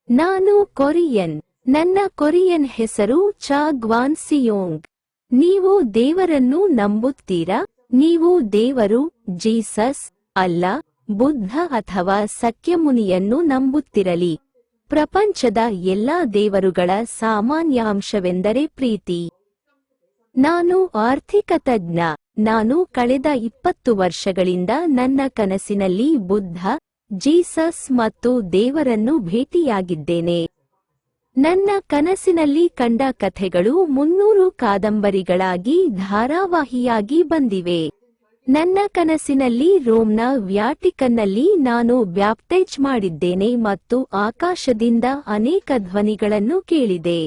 ನಾನು ಕೊರಿಯನ್. ನನ್ನ ಕೊರಿಯನ್ ಹೆಸರು ಚಾ ಗ್ವಾನ್ ಸಿಯೋಂಗ್. ನೀವು ದೇವರನ್ನು ನಂಬುತ್ತೀರಾ? ನೀವು ದೇವರು, ಜೀಸಸ್, ಅಲ್ಲ, ಬುದ್ಧ ಅಥವಾ ಸತ್ಯಮುನಿಯನ್ನು ನಂಬುತ್ತಿರಲಿ. ಪ್ರಪಂಚದ ಎಲ್ಲಾ ದೇವರುಗಳ ಸಾಮಾನ್ಯಾಂಶವೆಂದರೆ ಪ್ರೀತಿ. ನಾನು ಆರ್ಥಿಕ ತಜ್ಞ. ನಾನು ಕಳೆದ 20 ವರ್ಷಗಳಿಂದ ನನ್ನ ಕನಸಿನಲ್ಲಿ ಬುದ್ಧ, ಜೀಸಸ್ ಮತ್ತು ದೇವರನ್ನು ಭೇಟಿಯಾಗಿದ್ದೇನೆ. ನನ್ನ ಕನಸಿನಲ್ಲಿ ಕಂಡ ಕಥೆಗಳು 300 ಕಾದಂಬರಿಗಳಾಗಿ ಧಾರಾವಾಹಿಯಾಗಿ ಬಂದಿವೆ. ನನ್ನ ಕನಸಿನಲ್ಲಿ ರೋಮ್ನ ವ್ಯಾಟಿಕನ್ನಲ್ಲಿ ನಾನು ಬ್ಯಾಪ್ಟೈಜ್ ಮಾಡಿದ್ದೇನೆ ಮತ್ತು ಆಕಾಶದಿಂದ ಅನೇಕ ಧ್ವನಿಗಳನ್ನು ಕೇಳಿದೆ.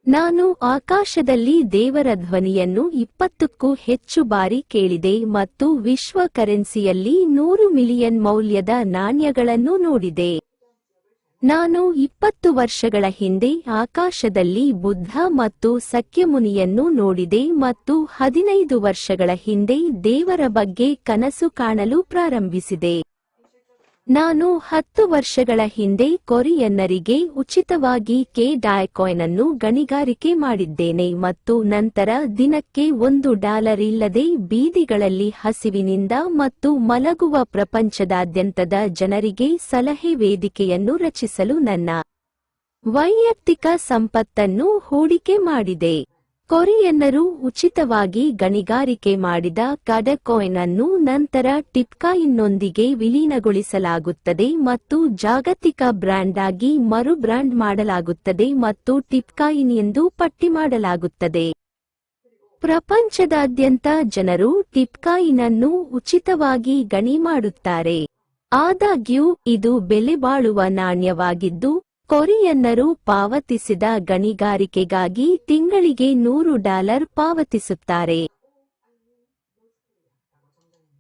ನಾನು ಆಕಾಶದಲ್ಲಿ ದೇವರ ಧ್ವನಿಯನ್ನು 20ಕ್ಕೂ ಹೆಚ್ಚು ಬಾರಿ ಕೇಳಿದೆ ಮತ್ತು ವಿಶ್ವ ಕರೆನ್ಸಿಯಲ್ಲಿ 100 ಮಿಲಿಯನ್ ಮೌಲ್ಯದ ನಾಣ್ಯಗಳನ್ನು ನೋಡಿದೆ. ನಾನು 20 ವರ್ಷಗಳ ಹಿಂದೆ ಆಕಾಶದಲ್ಲಿ ಬುದ್ಧ ಮತ್ತು ಸತ್ಯಮುನಿಯನ್ನು ನೋಡಿದೆ ಮತ್ತು 15 ವರ್ಷಗಳ ಹಿಂದೆ ದೇವರ ಬಗ್ಗೆ ಕನಸು ಕಾಣಲು ಪ್ರಾರಂಭಿಸಿದೆ. ನಾನು 10 ವರ್ಷಗಳ ಹಿಂದೆ ಕೊರಿಯನ್ನರಿಗೆ ಉಚಿತವಾಗಿ ಡಾಯ್ಕಾಯಿನ್ ಅನ್ನು ಗಣಿಗಾರಿಕೆ ಮಾಡಿದ್ದೇನೆ ಮತ್ತು ನಂತರ ದಿನಕ್ಕೆ $1 ಇಲ್ಲದೆ ಬೀದಿಗಳಲ್ಲಿ ಹಸಿವಿನಿಂದ ಮತ್ತು ಮಲಗುವ ಪ್ರಪಂಚದಾದ್ಯಂತದ ಜನರಿಗೆ ಸಲಹೆ ವೇದಿಕೆಯನ್ನು ರಚಿಸಲು ನನ್ನ ವೈಯಕ್ತಿಕ ಸಂಪತ್ತನ್ನು ಹೂಡಿಕೆ ಮಾಡಿದೆ. ಕೊರಿಯನ್ನರು ಉಚಿತವಾಗಿ ಗಣಿಗಾರಿಕೆ ಮಾಡಿದ ಡಾಯ್ಕಾಯಿನ್ ಅನ್ನು ನಂತರ ಟಿಟ್ಕಾಯಿನ್ನೊಂದಿಗೆ ವಿಲೀನಗೊಳಿಸಲಾಗುತ್ತದೆ ಮತ್ತು ಜಾಗತಿಕ ಬ್ರ್ಯಾಂಡ್ ಆಗಿ ಮರುಬ್ರ್ಯಾಂಡ್ ಮಾಡಲಾಗುತ್ತದೆ ಮತ್ತು ಟಿಟ್ಕಾಯಿನ್ ಎಂದು ಪಟ್ಟಿ ಮಾಡಲಾಗುತ್ತದೆ. ಪ್ರಪಂಚದಾದ್ಯಂತ ಜನರು ಟಿಟ್ಕಾಯಿನ್ ಅನ್ನು ಉಚಿತವಾಗಿ ಗಣಿ ಮಾಡುತ್ತಾರೆ. ಆದಾಗ್ಯೂ ಇದು ಬೆಲೆಬಾಳುವ ನಾಣ್ಯವಾಗಿದ್ದು, ಕೊರಿಯನ್ನರು ಪಾವತಿಸಿದ ಗಣಿಗಾರಿಕೆಗಾಗಿ ತಿಂಗಳಿಗೆ $100 ಪಾವತಿಸುತ್ತಾರೆ.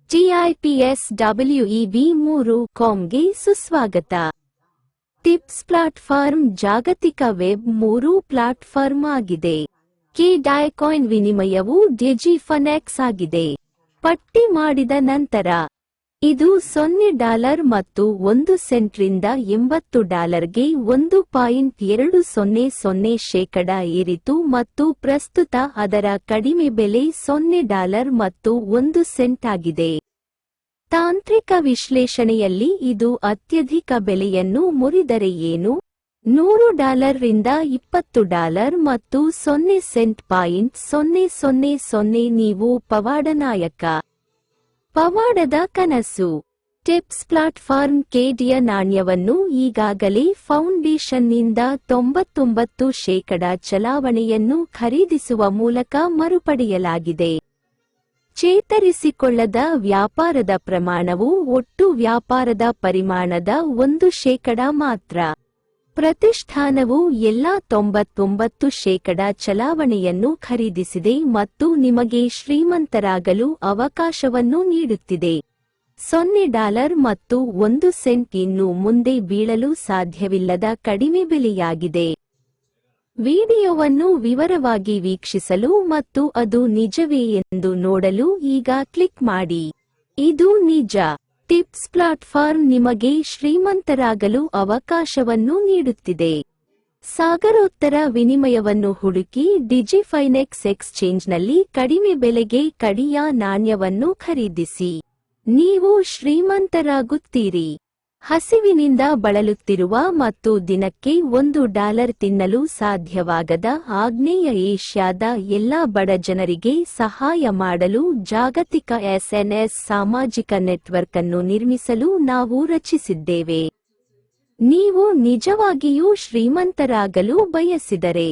TIPSWEB3.comಗೆ ಸುಸ್ವಾಗತ. ಟಿಪ್ಸ್ ಪ್ಲಾಟ್ಫಾರ್ಮ್ ಜಾಗತಿಕ ವೆಬ್ 3 ಪ್ಲಾಟ್ಫಾರ್ಮ್ ಆಗಿದೆ. ಡಾಯ್ಕಾಯಿನ್ ವಿನಿಮಯವು ಡಿಜಿಫೈನೆಕ್ಸ್ ಆಗಿದೆ. ಪಟ್ಟಿ ಮಾಡಿದ ನಂತರ ಇದು $0 ಮತ್ತು 1 ಸೆಂಟ್ರಿಂದ $80ಗೆ 1.200% ಏರಿತು ಮತ್ತು ಪ್ರಸ್ತುತ ಅದರ ಕಡಿಮೆ ಬೆಲೆ $0 ಮತ್ತು 1 ಸೆಂಟ್ ಆಗಿದೆ. ತಾಂತ್ರಿಕ ವಿಶ್ಲೇಷಣೆಯಲ್ಲಿ ಇದು ಅತ್ಯಧಿಕ ಬೆಲೆಯನ್ನು ಮುರಿದರೆ ಏನು? $100 ರಿಂದ $20 ಮತ್ತು 0 ಸೆಂಟ್. 000 ನೀವು ಪವಾಡನಾಯಕ. ಪವಾಡದ ಕನಸು. ಟಿಪ್ಸ್ ಪ್ಲಾಟ್ಫಾರ್ಮ್ ಡಿಯ ನಾಣ್ಯವನ್ನು ಈಗಾಗಲೇ ಫೌಂಡೇಶನ್ನಿಂದ 99% ಚಲಾವಣೆಯನ್ನು ಖರೀದಿಸುವ ಮೂಲಕ ಮರುಪಡೆಯಲಾಗಿದೆ. ಚೇತರಿಸಿಕೊಳ್ಳದ ವ್ಯಾಪಾರದ ಪ್ರಮಾಣವು ಒಟ್ಟು ವ್ಯಾಪಾರದ ಪರಿಮಾಣದ 1% ಮಾತ್ರ. ಪ್ರತಿಷ್ಠಾನವು ಎಲ್ಲಾ 99% ಚಲಾವಣೆಯನ್ನು ಖರೀದಿಸಿದೆ ಮತ್ತು ನಿಮಗೆ ಶ್ರೀಮಂತರಾಗಲು ಅವಕಾಶವನ್ನು ನೀಡುತ್ತಿದೆ. $0 ಮತ್ತು 1 ಸೆಂಟ್ ಇನ್ನು ಮುಂದೆ ಬೀಳಲು ಸಾಧ್ಯವಿಲ್ಲದ ಕಡಿಮೆ ಬೆಲೆಯಾಗಿದೆ. ವಿಡಿಯೋವನ್ನು ವಿವರವಾಗಿ ವೀಕ್ಷಿಸಲು ಮತ್ತು ಅದು ನಿಜವೇ ಎಂದು ನೋಡಲು ಈಗ ಕ್ಲಿಕ್ ಮಾಡಿ. ಇದು ನಿಜ. ಟಿಪ್ಸ್ ಪ್ಲಾಟ್ಫಾರ್ಮ್ ನಿಮಗೆ ಶ್ರೀಮಂತರಾಗಲು ಅವಕಾಶವನ್ನು ನೀಡುತ್ತಿದೆ. ಸಾಗರೋತ್ತರ ವಿನಿಮಯವನ್ನು ಹುಡುಕಿ ಡಿಜಿಫೈನೆಕ್ಸ್ ಎಕ್ಸ್ಚೇಂಜ್ನಲ್ಲಿ ಕಡಿಮೆ ಬೆಲೆಗೆ ಕಡಿಯ ನಾಣ್ಯವನ್ನು ಖರೀದಿಸಿ. ನೀವು ಶ್ರೀಮಂತರಾಗುತ್ತೀರಿ. ಹಸಿವಿನಿಂದ ಬಳಲುತ್ತಿರುವ ಮತ್ತು ದಿನಕ್ಕೆ $1 ತಿನ್ನಲು ಸಾಧ್ಯವಾಗದ ಆಗ್ನೇಯ ಏಷ್ಯಾದ ಎಲ್ಲಾ ಬಡ ಜನರಿಗೆ ಸಹಾಯ ಮಾಡಲು ಜಾಗತಿಕ SNS ಸಾಮಾಜಿಕ ನೆಟ್ವರ್ಕ್ ಅನ್ನು ನಿರ್ಮಿಸಲು ನಾವು ರಚಿಸಿದ್ದೇವೆ. ನೀವು ನಿಜವಾಗಿಯೂ ಶ್ರೀಮಂತರಾಗಲು ಬಯಸಿದರೆ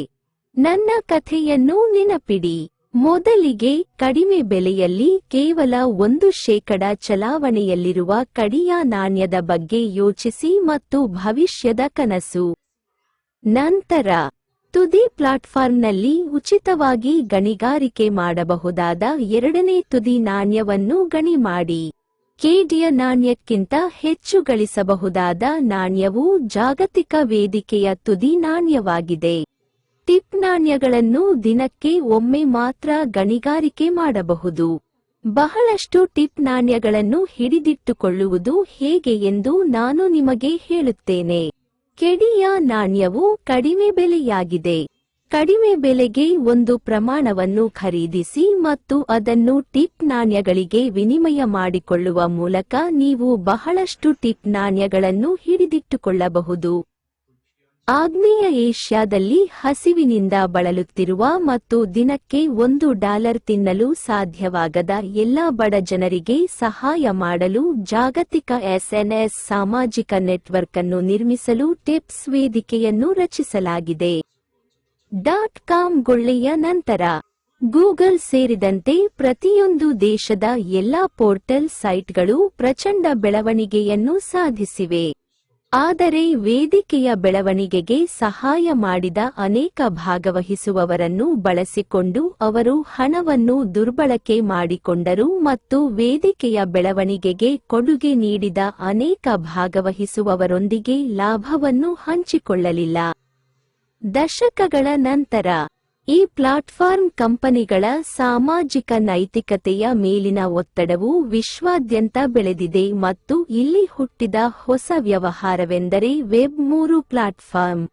ನನ್ನ ಕಥೆಯನ್ನು ನೆನಪಿಡಿ. ಮೊದಲಿಗೆ, ಕಡಿಮೆ ಬೆಲೆಯಲ್ಲಿ ಕೇವಲ 1% ಚಲಾವಣೆಯಲ್ಲಿರುವ ಕಡಿಯ ನಾಣ್ಯದ ಬಗ್ಗೆ ಯೋಚಿಸಿ ಮತ್ತು ಭವಿಷ್ಯದ ಕನಸು. ನಂತರ, ತುದಿ ಪ್ಲಾಟ್ಫಾರ್ಮ್ನಲ್ಲಿ ಉಚಿತವಾಗಿ ಗಣಿಗಾರಿಕೆ ಮಾಡಬಹುದಾದ ಎರಡನೇ ತುದಿ ನಾಣ್ಯವನ್ನು ಗಣಿ ಮಾಡಿ. ಡಿಯ ನಾಣ್ಯಕ್ಕಿಂತ ಹೆಚ್ಚು ಗಳಿಸಬಹುದಾದ ನಾಣ್ಯವು ಜಾಗತಿಕ ವೇದಿಕೆಯ ತುದಿ ನಾಣ್ಯವಾಗಿದೆ. ಟಿಪ್ ನಾಣ್ಯಗಳನ್ನು ದಿನಕ್ಕೆ ಒಮ್ಮೆ ಮಾತ್ರ ಗಣಿಗಾರಿಕೆ ಮಾಡಬಹುದು. ಬಹಳಷ್ಟು ಟಿಪ್ ನಾಣ್ಯಗಳನ್ನು ಹಿಡಿದಿಟ್ಟುಕೊಳ್ಳುವುದು ಹೇಗೆ ಎಂದು ನಾನು ನಿಮಗೆ ಹೇಳುತ್ತೇನೆ. ಕೆಡಿಯ ನಾಣ್ಯವು ಕಡಿಮೆ ಬೆಲೆಯಾಗಿದೆ. ಕಡಿಮೆ ಬೆಲೆಗೆ ಒಂದು ಪ್ರಮಾಣವನ್ನು ಖರೀದಿಸಿ ಮತ್ತು ಅದನ್ನು ಟಿಪ್ ನಾಣ್ಯಗಳಿಗೆ ವಿನಿಮಯ ಮಾಡಿಕೊಳ್ಳುವ ಮೂಲಕ ನೀವು ಬಹಳಷ್ಟು ಟಿಪ್ ನಾಣ್ಯಗಳನ್ನು ಹಿಡಿದಿಟ್ಟುಕೊಳ್ಳಬಹುದು. ಆಗ್ನೇಯ ಏಷ್ಯಾದಲ್ಲಿ ಹಸಿವಿನಿಂದ ಬಳಲುತ್ತಿರುವ ಮತ್ತು ದಿನಕ್ಕೆ $1 ತಿನ್ನಲು ಸಾಧ್ಯವಾಗದ ಎಲ್ಲಾ ಬಡ ಜನರಿಗೆ ಸಹಾಯ ಮಾಡಲು ಜಾಗತಿಕ SNS ಸಾಮಾಜಿಕ ನೆಟ್ವರ್ಕ್ ಅನ್ನು ನಿರ್ಮಿಸಲು ಟಿಪ್ಸ್ ವೇದಿಕೆಯನ್ನು ರಚಿಸಲಾಗಿದೆ. .com ಗೊಳ್ಳೆಯ ನಂತರ ಗೂಗಲ್ ಸೇರಿದಂತೆ ಪ್ರತಿಯೊಂದು ದೇಶದ ಎಲ್ಲಾ ಪೋರ್ಟಲ್ ಸೈಟ್ಗಳು ಪ್ರಚಂಡ ಬೆಳವಣಿಗೆಯನ್ನು ಸಾಧಿಸಿವೆ. ಆದರೆ ವೇದಿಕೆಯ ಬೆಳವಣಿಗೆಗೆ ಸಹಾಯ ಮಾಡಿದ ಅನೇಕ ಭಾಗವಹಿಸುವವರನ್ನು ಬಳಸಿಕೊಂಡು ಅವರು ಹಣವನ್ನು ದುರ್ಬಳಕೆ ಮಾಡಿಕೊಂಡರು ಮತ್ತು ವೇದಿಕೆಯ ಬೆಳವಣಿಗೆಗೆ ಕೊಡುಗೆ ನೀಡಿದ ಅನೇಕ ಭಾಗವಹಿಸುವವರೊಂದಿಗೆ ಲಾಭವನ್ನು ಹಂಚಿಕೊಳ್ಳಲಿಲ್ಲ. ದಶಕಗಳ ನಂತರ ಈ ಪ್ಲಾಟ್ಫಾರ್ಮ್ ಕಂಪನಿಗಳ ಸಾಮಾಜಿಕ ನೈತಿಕತೆಯ ಮೇಲಿನ ಒತ್ತಡವು ವಿಶ್ವಾದ್ಯಂತ ಬೆಳೆದಿದೆ ಮತ್ತು ಇಲ್ಲಿ ಹುಟ್ಟಿದ ಹೊಸ ವ್ಯವಹಾರವೆಂದರೆ ವೆಬ್ 3 ಪ್ಲಾಟ್ಫಾರ್ಮ್.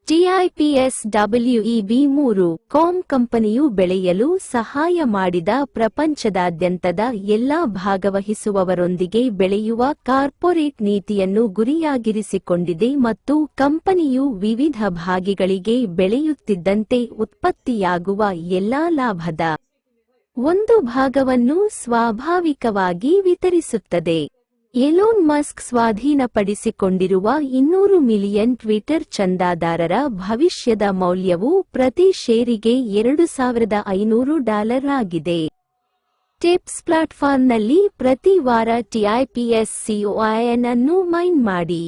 TIPSWEB3.com ಕಂಪನಿಯು ಬೆಳೆಯಲು ಸಹಾಯ ಮಾಡಿದ ಪ್ರಪಂಚದಾದ್ಯಂತದ ಎಲ್ಲಾ ಭಾಗವಹಿಸುವವರೊಂದಿಗೆ ಬೆಳೆಯುವ ಕಾರ್ಪೊರೇಟ್ ನೀತಿಯನ್ನು ಗುರಿಯಾಗಿರಿಸಿಕೊಂಡಿದೆ ಮತ್ತು ಕಂಪನಿಯು ವಿವಿಧ ಭಾಗಿಗಳಿಗೆ ಬೆಳೆಯುತ್ತಿದ್ದಂತೆ ಉತ್ಪತ್ತಿಯಾಗುವ ಎಲ್ಲಾ ಲಾಭದ ಒಂದು ಭಾಗವನ್ನು ಸ್ವಾಭಾವಿಕವಾಗಿ ವಿತರಿಸುತ್ತದೆ. ಎಲೋನ್ ಮಸ್ಕ್ ಸ್ವಾಧೀನಪಡಿಸಿಕೊಂಡಿರುವ 200 ಮಿಲಿಯನ್ ಟ್ವಿಟರ್ ಚಂದಾದಾರರ ಭವಿಷ್ಯದ ಮೌಲ್ಯವು ಪ್ರತಿ ಷೇರಿಗೆ $2,500 ಆಗಿದೆ. ಟಿಪ್ಸ್ ಪ್ಲಾಟ್ಫಾರ್ಮ್ನಲ್ಲಿ ಪ್ರತಿ ವಾರ TIPSCOIN ಅನ್ನು ಮೈನ್ ಮಾಡಿ.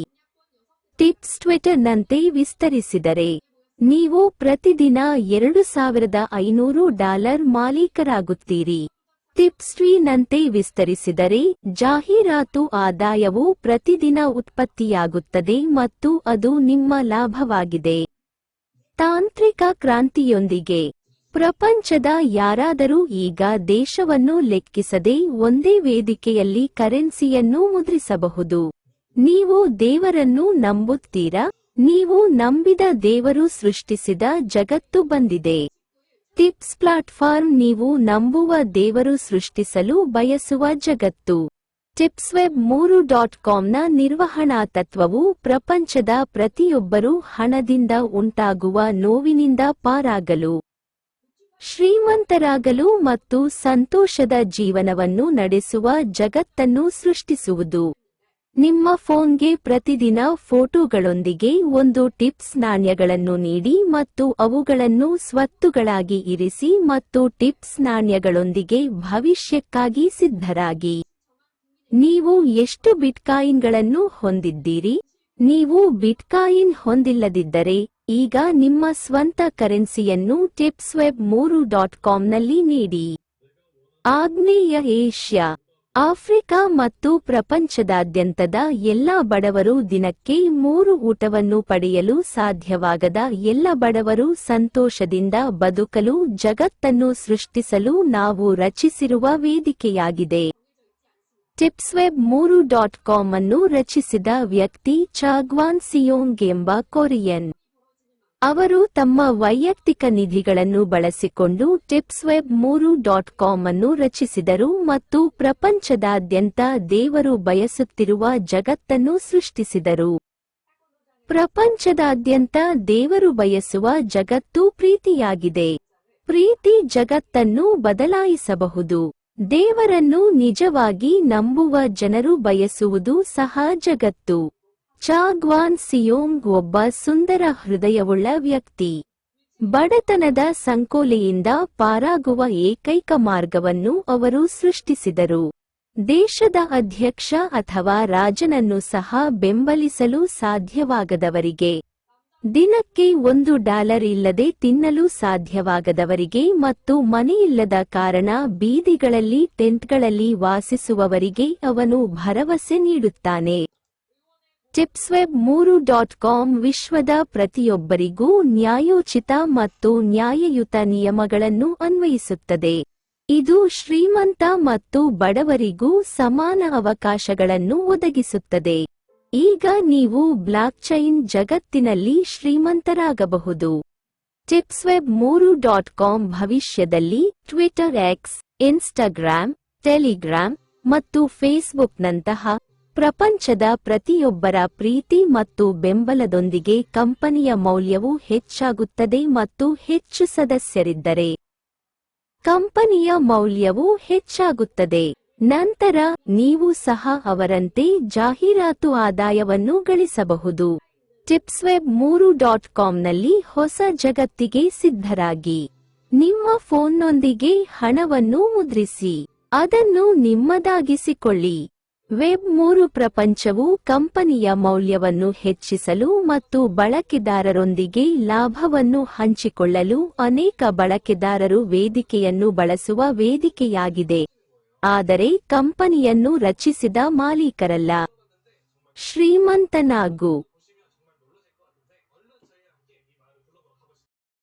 ಟಿಪ್ಸ್ ಟ್ವಿಟರ್ನಂತೆ ವಿಸ್ತರಿಸಿದರೆ ನೀವು ಪ್ರತಿದಿನ $2,500 ಮಾಲೀಕರಾಗುತ್ತೀರಿ. ಟಿಪ್ಸ್ ಟ್ರೀನಂತೆ ವಿಸ್ತರಿಸಿದರೆ ಜಾಹೀರಾತು ಆದಾಯವು ಪ್ರತಿದಿನ ಉತ್ಪತ್ತಿಯಾಗುತ್ತದೆ ಮತ್ತು ಅದು ನಿಮ್ಮ ಲಾಭವಾಗಿದೆ. ತಾಂತ್ರಿಕ ಕ್ರಾಂತಿಯೊಂದಿಗೆ ಪ್ರಪಂಚದ ಯಾರಾದರೂ ಈಗ ದೇಶವನ್ನು ಲೆಕ್ಕಿಸದೆ ಒಂದೇ ವೇದಿಕೆಯಲ್ಲಿ ಕರೆನ್ಸಿಯನ್ನು ಮುದ್ರಿಸಬಹುದು. ನೀವು ದೇವರನ್ನು ನಂಬುತ್ತೀರಾ? ನೀವು ನಂಬಿದ ದೇವರು ಸೃಷ್ಟಿಸಿದ ಜಗತ್ತು ಬಂದಿದೆ. ಟಿಪ್ಸ್ ಪ್ಲಾಟ್ಫಾರ್ಮ್ ನೀವು ನಂಬುವ ದೇವರು ಸೃಷ್ಟಿಸಲು ಬಯಸುವ ಜಗತ್ತು. tipsweb3.comನ ನಿರ್ವಹಣಾ ತತ್ವವು ಪ್ರಪಂಚದ ಪ್ರತಿಯೊಬ್ಬರೂ ಹಣದಿಂದ ಉಂಟಾಗುವ ನೋವಿನಿಂದ ಪಾರಾಗಲು, ಶ್ರೀಮಂತರಾಗಲು ಮತ್ತು ಸಂತೋಷದ ಜೀವನವನ್ನು ನಡೆಸುವ ಜಗತ್ತನ್ನು ಸೃಷ್ಟಿಸುವುದು. ನಿಮ್ಮ ಫೋನ್ಗೆ ಪ್ರತಿದಿನ ಫೋಟೋಗಳೊಂದಿಗೆ ಒಂದು ಟಿಪ್ಸ್ ನಾಣ್ಯಗಳನ್ನು ನೀಡಿ ಮತ್ತು ಅವುಗಳನ್ನು ಸ್ವತ್ತುಗಳಾಗಿ ಇರಿಸಿ ಮತ್ತು ಟಿಪ್ಸ್ ನಾಣ್ಯಗಳೊಂದಿಗೆ ಭವಿಷ್ಯಕ್ಕಾಗಿ ಸಿದ್ಧರಾಗಿ. ನೀವು ಎಷ್ಟು ಬಿಟ್ಕಾಯಿನ್ಗಳನ್ನು ಹೊಂದಿದ್ದೀರಿ? ನೀವು ಬಿಟ್ಕಾಯಿನ್ ಹೊಂದಿಲ್ಲದಿದ್ದರೆ ಈಗ ನಿಮ್ಮ ಸ್ವಂತ ಕರೆನ್ಸಿಯನ್ನು tipsweb3.comನಲ್ಲಿ ನೀಡಿ. ಆಗ್ನೇಯ ಏಷ್ಯಾ, ಆಫ್ರಿಕಾ ಮತ್ತು ಪ್ರಪಂಚದಾದ್ಯಂತದ ಎಲ್ಲಾ ಬಡವರು ದಿನಕ್ಕೆ 3 ಊಟವನ್ನು ಪಡೆಯಲು ಸಾಧ್ಯವಾಗದ ಎಲ್ಲ ಬಡವರು ಸಂತೋಷದಿಂದ ಬದುಕಲು ಜಗತ್ತನ್ನು ಸೃಷ್ಟಿಸಲು ನಾವು ರಚಿಸಿರುವ ವೇದಿಕೆಯಾಗಿದೆ. tipsweb3.com ಅನ್ನು ರಚಿಸಿದ ವ್ಯಕ್ತಿ ಚಾಗ್ವಾನ್ ಸಿಯೋಂಗ್ ಎಂಬ ಕೊರಿಯನ್. ಅವರು ತಮ್ಮ ವೈಯಕ್ತಿಕ ನಿಧಿಗಳನ್ನು ಬಳಸಿಕೊಂಡು tipsweb3.com ಅನ್ನು ರಚಿಸಿದರು ಮತ್ತು ಪ್ರಪಂಚದಾದ್ಯಂತ ದೇವರು ಬಯಸುತ್ತಿರುವ ಜಗತ್ತನ್ನು ಸೃಷ್ಟಿಸಿದರು. ಪ್ರಪಂಚದಾದ್ಯಂತ ದೇವರು ಬಯಸುವ ಜಗತ್ತು ಪ್ರೀತಿಯಾಗಿದೆ. ಪ್ರೀತಿ ಜಗತ್ತನ್ನು ಬದಲಾಯಿಸಬಹುದು. ದೇವರನ್ನು ನಿಜವಾಗಿ ನಂಬುವ ಜನರು ಬಯಸುವುದು ಸಹ ಜಗತ್ತು. ಚಾಗ್ವಾನ್ ಸಿಯೋಂಗ್ ಒಬ್ಬ ಸುಂದರ ಹೃದಯವುಳ್ಳ ವ್ಯಕ್ತಿ. ಬಡತನದ ಸಂಕೋಲೆಯಿಂದ ಪಾರಾಗುವ ಏಕೈಕ ಮಾರ್ಗವನ್ನು ಅವರು ಸೃಷ್ಟಿಸಿದರು. ದೇಶದ ಅಧ್ಯಕ್ಷ ಅಥವಾ ರಾಜನನ್ನು ಸಹ ಬೆಂಬಲಿಸಲು ಸಾಧ್ಯವಾಗದವರಿಗೆ, ದಿನಕ್ಕೆ $1 ಇಲ್ಲದೆ ತಿನ್ನಲು ಸಾಧ್ಯವಾಗದವರಿಗೆ ಮತ್ತು ಮನೆಯಿಲ್ಲದ ಕಾರಣ ಬೀದಿಗಳಲ್ಲಿ ಟೆಂಟ್ಗಳಲ್ಲಿ ವಾಸಿಸುವವರಿಗೆ ಅವನು ಭರವಸೆ ನೀಡುತ್ತಾನೆ. tipsweb3.com ವಿಶ್ವದ ಪ್ರತಿಯೊಬ್ಬರಿಗೂ ನ್ಯಾಯೋಚಿತ ಮತ್ತು ನ್ಯಾಯಯುತ ನಿಯಮಗಳನ್ನು ಅನ್ವಯಿಸುತ್ತದೆ. ಇದು ಶ್ರೀಮಂತ ಮತ್ತು ಬಡವರಿಗೂ ಸಮಾನ ಅವಕಾಶಗಳನ್ನು ಒದಗಿಸುತ್ತದೆ. ಈಗ ನೀವು ಬ್ಲಾಕ್ಚೈನ್ ಜಗತ್ತಿನಲ್ಲಿ ಶ್ರೀಮಂತರಾಗಬಹುದು. ಟಿಪ್ಸ್ವೆಬ್ 3.com ಭವಿಷ್ಯದಲ್ಲಿ ಟ್ವಿಟರ್, ಎಕ್ಸ್, ಇನ್ಸ್ಟಾಗ್ರಾಮ್, ಟೆಲಿಗ್ರಾಮ್ ಮತ್ತು ಫೇಸ್ಬುಕ್ನಂತಹ ಪ್ರಪಂಚದ ಪ್ರತಿಯೊಬ್ಬರ ಪ್ರೀತಿ ಮತ್ತು ಬೆಂಬಲದೊಂದಿಗೆ ಕಂಪನಿಯ ಮೌಲ್ಯವು ಹೆಚ್ಚಾಗುತ್ತದೆ ಮತ್ತು ಹೆಚ್ಚು ಸದಸ್ಯರಿದ್ದರೆ ಕಂಪನಿಯ ಮೌಲ್ಯವು ಹೆಚ್ಚಾಗುತ್ತದೆ. ನಂತರ ನೀವು ಸಹ ಅವರಂತೆ ಜಾಹೀರಾತು ಆದಾಯವನ್ನು ಗಳಿಸಬಹುದು. ಟಿಪ್ಸ್ವೆಬ್ 3.comನಲ್ಲಿ ಹೊಸ ಜಗತ್ತಿಗೆ ಸಿದ್ಧರಾಗಿ. ನಿಮ್ಮ ಫೋನ್ನೊಂದಿಗೆ ಹಣವನ್ನು ಮುದ್ರಿಸಿ, ಅದನ್ನು ನಿಮ್ಮದಾಗಿಸಿಕೊಳ್ಳಿ. ವೆಬ್ 3 ಪ್ರಪಂಚವು ಕಂಪನಿಯ ಮೌಲ್ಯವನ್ನು ಹೆಚ್ಚಿಸಲು ಮತ್ತು ಬಳಕೆದಾರರೊಂದಿಗೆ ಲಾಭವನ್ನು ಹಂಚಿಕೊಳ್ಳಲು ಅನೇಕ ಬಳಕೆದಾರರು ವೇದಿಕೆಯನ್ನು ಬಳಸುವ ವೇದಿಕೆಯಾಗಿದೆ, ಆದರೆ ಕಂಪನಿಯನ್ನು ರಚಿಸಿದ ಮಾಲೀಕರಲ್ಲ. ಶ್ರೀಮಂತನಾಗು.